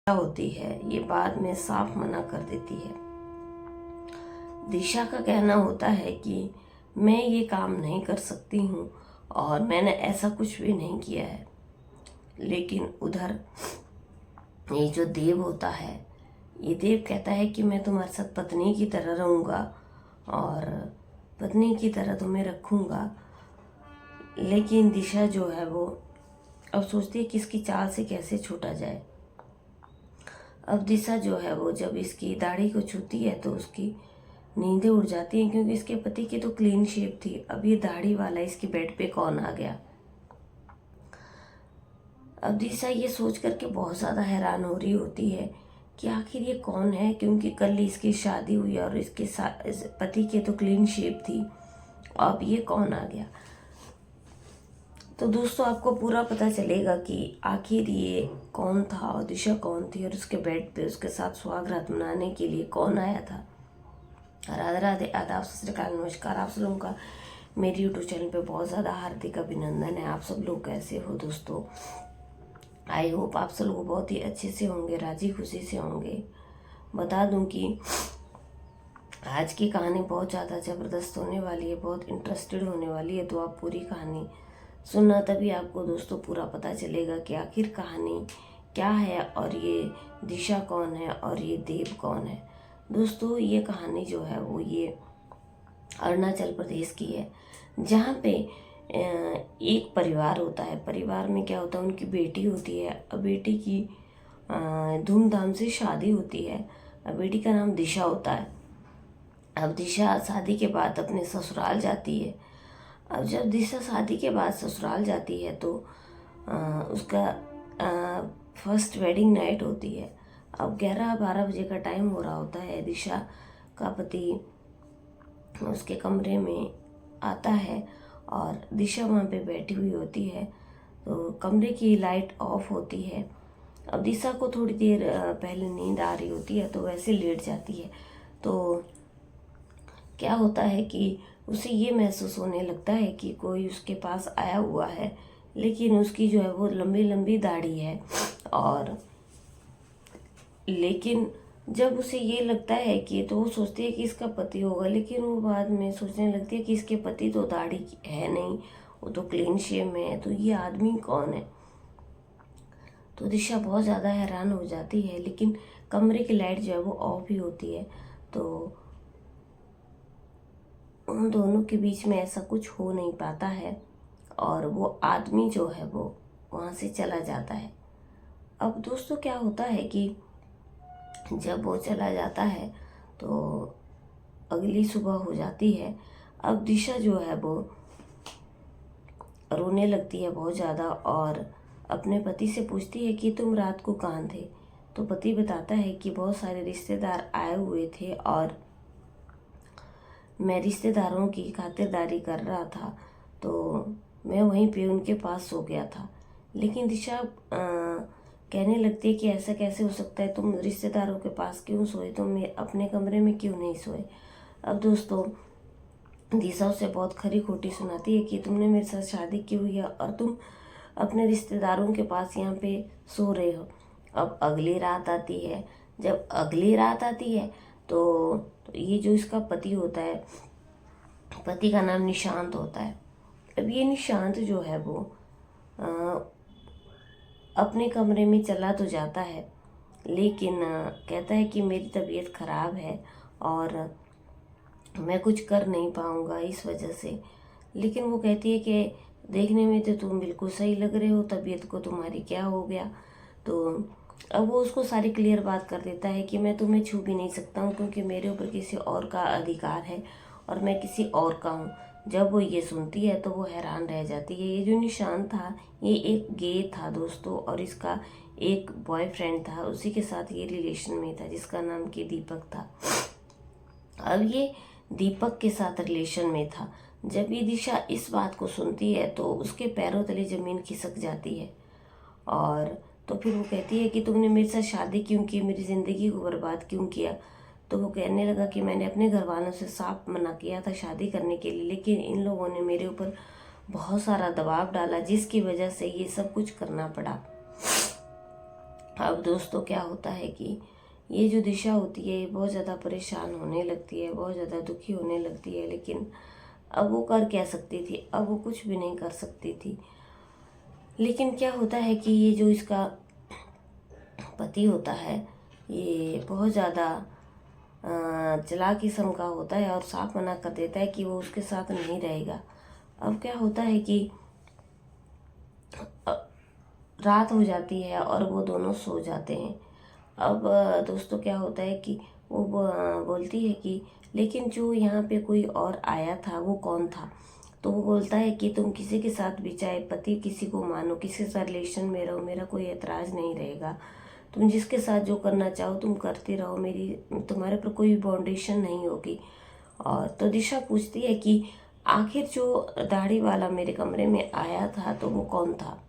होती है ये बाद में साफ मना कर देती है। दिशा का कहना होता है कि मैं ये काम नहीं कर सकती हूँ और मैंने ऐसा कुछ भी नहीं किया है। लेकिन उधर ये जो देव होता है, ये देव कहता है कि मैं तुम्हारे साथ पत्नी की तरह रहूँगा और पत्नी की तरह तुम्हें रखूँगा। लेकिन दिशा जो है वो अब सोचती है कि इसकी चाल से कैसे छूटा जाए। अब दिशा जो है वो जब इसकी दाढ़ी को छूती है तो उसकी नींदें उड़ जाती हैं, क्योंकि इसके पति की तो क्लीन शेव थी, अब ये दाढ़ी वाला इसके बेड पे कौन आ गया। अब दिशा ये सोच करके बहुत ज़्यादा हैरान हो रही होती है कि आखिर ये कौन है, क्योंकि कल इसकी शादी हुई और इसके साथ पति के तो क्लीन शेव थी, अब ये कौन आ गया। तो दोस्तों आपको पूरा पता चलेगा कि आखिर ये कौन था और दिशा कौन थी और उसके बेड पे उसके साथ सुहागरात मनाने के लिए कौन आया था। राधे राधे, आदाब, सत श्री अकाल, नमस्कार। आप सब लोगों का मेरे यूट्यूब चैनल पे बहुत ज़्यादा हार्दिक अभिनंदन है। आप सब लोग कैसे हो दोस्तों? आई होप आप सब लोग बहुत ही अच्छे से होंगे, राजी खुशी से होंगे। बता दूं कि आज की कहानी बहुत ज़्यादा ज़बरदस्त होने वाली है, बहुत इंटरेस्टेड होने वाली है। तो आप पूरी कहानी सुनना, तभी आपको दोस्तों पूरा पता चलेगा कि आखिर कहानी क्या है और ये दिशा कौन है और ये देव कौन है। दोस्तों ये कहानी जो है वो ये अरुणाचल प्रदेश की है, जहाँ पे एक परिवार होता है। परिवार में क्या होता है, उनकी बेटी होती है। अब बेटी की धूमधाम से शादी होती है। अब बेटी का नाम दिशा होता है। अब दिशा शादी के बाद अपने ससुराल जाती है। अब जब दिशा शादी के बाद ससुराल जाती है तो उसका फर्स्ट वेडिंग नाइट होती है। अब 11-12 बजे का टाइम हो रहा होता है। दिशा का पति उसके कमरे में आता है और दिशा वहाँ पे बैठी हुई होती है, तो कमरे की लाइट ऑफ होती है। अब दिशा को थोड़ी देर पहले नींद आ रही होती है, तो वैसे लेट जाती है। तो क्या होता है कि उसे ये महसूस होने लगता है कि कोई उसके पास आया हुआ है, लेकिन उसकी जो है वो लंबी लंबी दाढ़ी है। और लेकिन जब उसे ये लगता है कि, तो वो सोचती है कि इसका पति होगा, लेकिन वो बाद में सोचने लगती है कि इसके पति तो दाढ़ी है नहीं, वो तो क्लीन शेव में है, तो ये आदमी कौन है। तो दिशा बहुत ज़्यादा हैरान हो जाती है, लेकिन कमरे की लाइट जो है वो ऑफ ही होती है। तो उन दोनों के बीच में ऐसा कुछ हो नहीं पाता है और वो आदमी जो है वो वहाँ से चला जाता है। अब दोस्तों क्या होता है कि जब वो चला जाता है तो अगली सुबह हो जाती है। अब दिशा जो है वो रोने लगती है बहुत ज़्यादा और अपने पति से पूछती है कि तुम रात को कहाँ थे। तो पति बताता है कि बहुत सारे रिश्तेदार आए हुए थे और मैं रिश्तेदारों की खातिरदारी कर रहा था, तो मैं वहीं पे उनके पास सो गया था। लेकिन दिशा कहने लगती है कि ऐसा कैसे हो सकता है, तुम रिश्तेदारों के पास क्यों सोए, तुम अपने कमरे में क्यों नहीं सोए। अब दोस्तों दिशा उसे बहुत खरी खोटी सुनाती है कि तुमने मेरे साथ शादी की हुई है और तुम अपने रिश्तेदारों के पास यहाँ पे सो रहे हो। अब अगली रात आती है। जब अगली रात आती है तो ये जो इसका पति होता है, पति का नाम निशांत होता है। अब ये निशांत जो है वो अपने कमरे में चला तो जाता है, लेकिन कहता है कि मेरी तबीयत ख़राब है और मैं कुछ कर नहीं पाऊँगा इस वजह से। लेकिन वो कहती है कि देखने में तो तुम बिल्कुल सही लग रहे हो, तबीयत को तुम्हारी क्या हो गया। तो अब वो उसको सारी क्लियर बात कर देता है कि मैं तुम्हें छू भी नहीं सकता हूँ, क्योंकि मेरे ऊपर किसी और का अधिकार है और मैं किसी और का हूँ। जब वो ये सुनती है तो वो हैरान रह जाती है। ये जो निशान था ये एक गे था दोस्तों, और इसका एक बॉयफ्रेंड था, उसी के साथ ये रिलेशन में था जिसका नाम कि दीपक था। अब ये दीपक के साथ रिलेशन में था। जब ये दिशा इस बात को सुनती है तो उसके पैरों तले ज़मीन खिसक जाती है और तो फिर वो कहती है कि तुमने मेरे साथ शादी क्यों की, मेरी ज़िंदगी को बर्बाद क्यों किया। तो वो कहने लगा कि मैंने अपने घर वालों से साफ मना किया था शादी करने के लिए, लेकिन इन लोगों ने मेरे ऊपर बहुत सारा दबाव डाला, जिसकी वजह से ये सब कुछ करना पड़ा। अब दोस्तों क्या होता है कि ये जो दिशा होती है ये बहुत ज़्यादा परेशान होने लगती है, बहुत ज़्यादा दुखी होने लगती है। लेकिन अब वो कर क्या सकती थी, अब वो कुछ भी नहीं कर सकती थी। लेकिन क्या होता है कि ये जो इसका पति होता है ये बहुत ज़्यादा चालाक किस्म का होता है और साफ मना कर देता है कि वो उसके साथ नहीं रहेगा। अब क्या होता है कि रात हो जाती है और वो दोनों सो जाते हैं। अब दोस्तों क्या होता है कि वो बोलती है कि लेकिन जो यहाँ पे कोई और आया था वो कौन था। तो वो बोलता है कि तुम किसी के साथ भी, चाहे पति किसी को मानो, किसी के साथ रिलेशन में रहो, मेरा कोई एतराज़ नहीं रहेगा। तुम जिसके साथ जो करना चाहो तुम करते रहो, मेरी तुम्हारे पर कोई बाउंडेशन नहीं होगी। और तो दिशा पूछती है कि आखिर जो दाढ़ी वाला मेरे कमरे में आया था तो वो कौन था।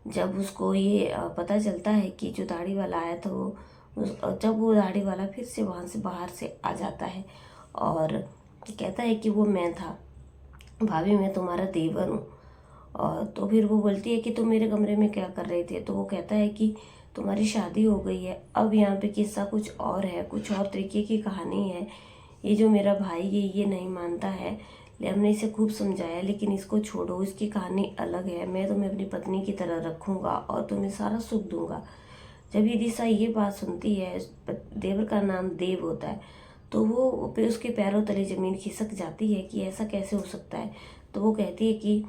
जब उसको ये पता चलता है कि जो दाढ़ी वाला आया था वो जब वो दाढ़ी वाला फिर से वहाँ से बाहर से आ जाता है और कहता है कि वो मैं था, भाभी मैं तुम्हारा देवर हूँ। और तो फिर वो बोलती है कि तुम मेरे कमरे में क्या कर रहे थे। तो वो कहता है कि तुम्हारी शादी हो गई है, अब यहाँ पे किस्सा कुछ और है, कुछ और तरीके की कहानी है। ये जो मेरा भाई है ये नहीं मानता है, हमने इसे खूब समझाया लेकिन इसको छोड़ो, इसकी कहानी अलग है। मैं तुम्हें अपनी पत्नी की तरह रखूँगा और तुम्हें सारा सुख दूंगा। जब ये दिशा ये बात सुनती है, देवर का नाम देव होता है, तो वो फिर उसके पैरों तले ज़मीन खिसक जाती है कि ऐसा कैसे हो सकता है। तो वो कहती है कि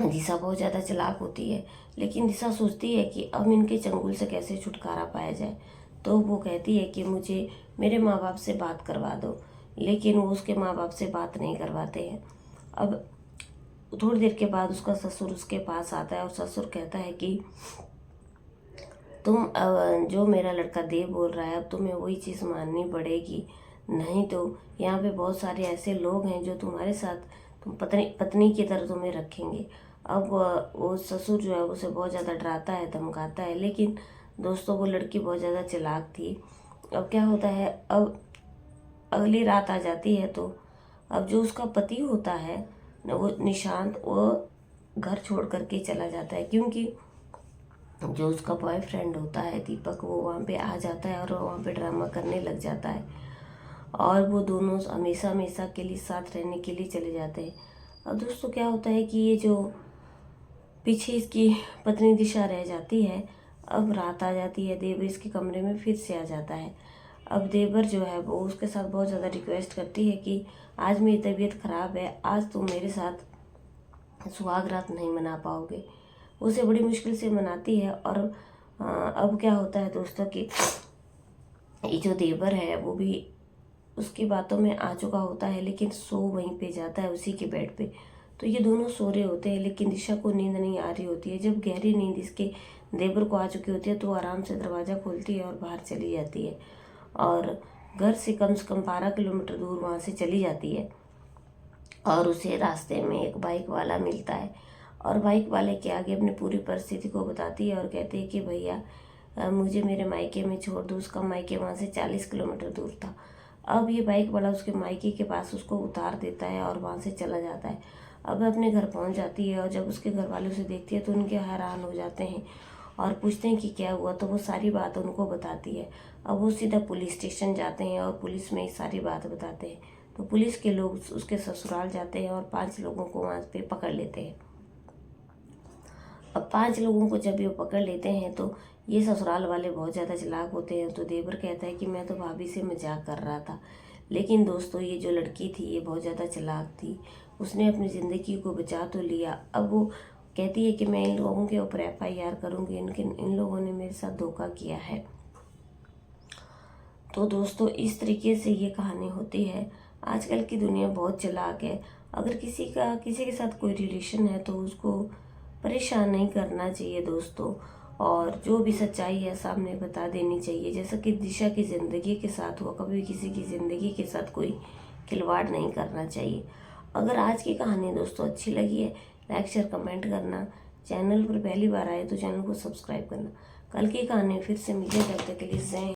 दिशा बहुत ज़्यादा चालाक होती है, लेकिन दिशा सोचती है कि अब इनके चंगुल से कैसे छुटकारा पाया जाए। तो वो कहती है कि मुझे मेरे माँ बाप से बात करवा दो, लेकिन वो उसके माँ बाप से बात नहीं करवाते हैं। अब थोड़ी देर के बाद उसका ससुर उसके पास आता है और ससुर कहता है कि तुम जो मेरा लड़का देव बोल रहा है अब तुम्हें वही चीज़ माननी पड़ेगी, नहीं तो यहाँ पे बहुत सारे ऐसे लोग हैं जो तुम्हारे साथ तुम पत्नी पत्नी की तरह तुम्हें रखेंगे। अब वो ससुर जो है उसे बहुत ज़्यादा डराता है, धमकाता है। लेकिन दोस्तों वो लड़की बहुत ज़्यादा चालाक थी। अब क्या होता है, अब अगली रात आ जाती है तो अब जो उसका पति होता है वो निशांत, वो घर छोड़ करके चला जाता है, क्योंकि जो उसका बॉयफ्रेंड होता है दीपक वो वहाँ पे आ जाता है और वहाँ पे ड्रामा करने लग जाता है और वो दोनों हमेशा हमेशा के लिए साथ रहने के लिए चले जाते हैं। अब दोस्तों क्या होता है कि ये जो पीछे इसकी पत्नी दिशा रह जाती है, अब रात आ जाती है, देवर इसके कमरे में फिर से आ जाता है। अब देवर जो है वो उसके साथ बहुत ज़्यादा रिक्वेस्ट करती है कि आज मेरी तबीयत ख़राब है, आज तुम मेरे साथ सुहाग रात नहीं मना पाओगे। उसे बड़ी मुश्किल से मनाती है। और अब क्या होता है दोस्तों कि ये जो देवर है वो भी उसकी बातों में आ चुका होता है, लेकिन सो वहीं पे जाता है उसी के बेड पे। तो ये दोनों सो रहे होते हैं, लेकिन दिशा को नींद नहीं आ रही होती है। जब गहरी नींद इसके देवर को आ चुकी होती है तो आराम से दरवाज़ा खोलती है और बाहर चली जाती है और घर से कम 12 किलोमीटर दूर वहाँ से चली जाती है। और उसे रास्ते में एक बाइक वाला मिलता है और बाइक वाले के आगे अपनी पूरी परिस्थिति को बताती है और कहती है कि भैया मुझे मेरे मायके में छोड़ दो। उसका मायके वहाँ से 40 किलोमीटर दूर था। अब ये बाइक वाला उसके मायके के पास उसको उतार देता है और वहाँ से चला जाता है। अब अपने घर पहुँच जाती है और जब उसके घर वाले उसे देखती है तो उनके हैरान हो जाते हैं और पूछते हैं कि क्या हुआ। तो वो सारी बात उनको बताती है। अब वो सीधा पुलिस स्टेशन जाते हैं और पुलिस में सारी बात बताते हैं। तो पुलिस के लोग उसके ससुराल जाते हैं और 5 लोगों को वहाँ पे पकड़ लेते हैं। अब 5 लोगों को जब ये पकड़ लेते हैं तो ये ससुराल वाले बहुत ज़्यादा चालाक होते हैं। तो देवर कहता है कि मैं तो भाभी से मजाक कर रहा था। लेकिन दोस्तों ये जो लड़की थी ये बहुत ज़्यादा चालाक थी, उसने अपनी ज़िंदगी को बचा तो लिया। अब वो कहती है कि मैं इन लोगों के ऊपर FIR करूँगी, इन लोगों ने मेरे साथ धोखा किया है। तो दोस्तों इस तरीके से ये कहानी होती है। आजकल की दुनिया बहुत चालाक है। अगर किसी के साथ कोई रिलेशन है तो उसको परेशान नहीं करना चाहिए दोस्तों, और जो भी सच्चाई है सामने बता देनी चाहिए। जैसा कि दिशा की ज़िंदगी के साथ हुआ, कभी किसी की ज़िंदगी के साथ कोई खिलवाड़ नहीं करना चाहिए। अगर आज की कहानी दोस्तों अच्छी लगी है, लाइक शेयर कमेंट करना। चैनल पर पहली बार आए तो चैनल को सब्सक्राइब करना। कल की कहानी फिर से मिलते, तब तक के लिए जय।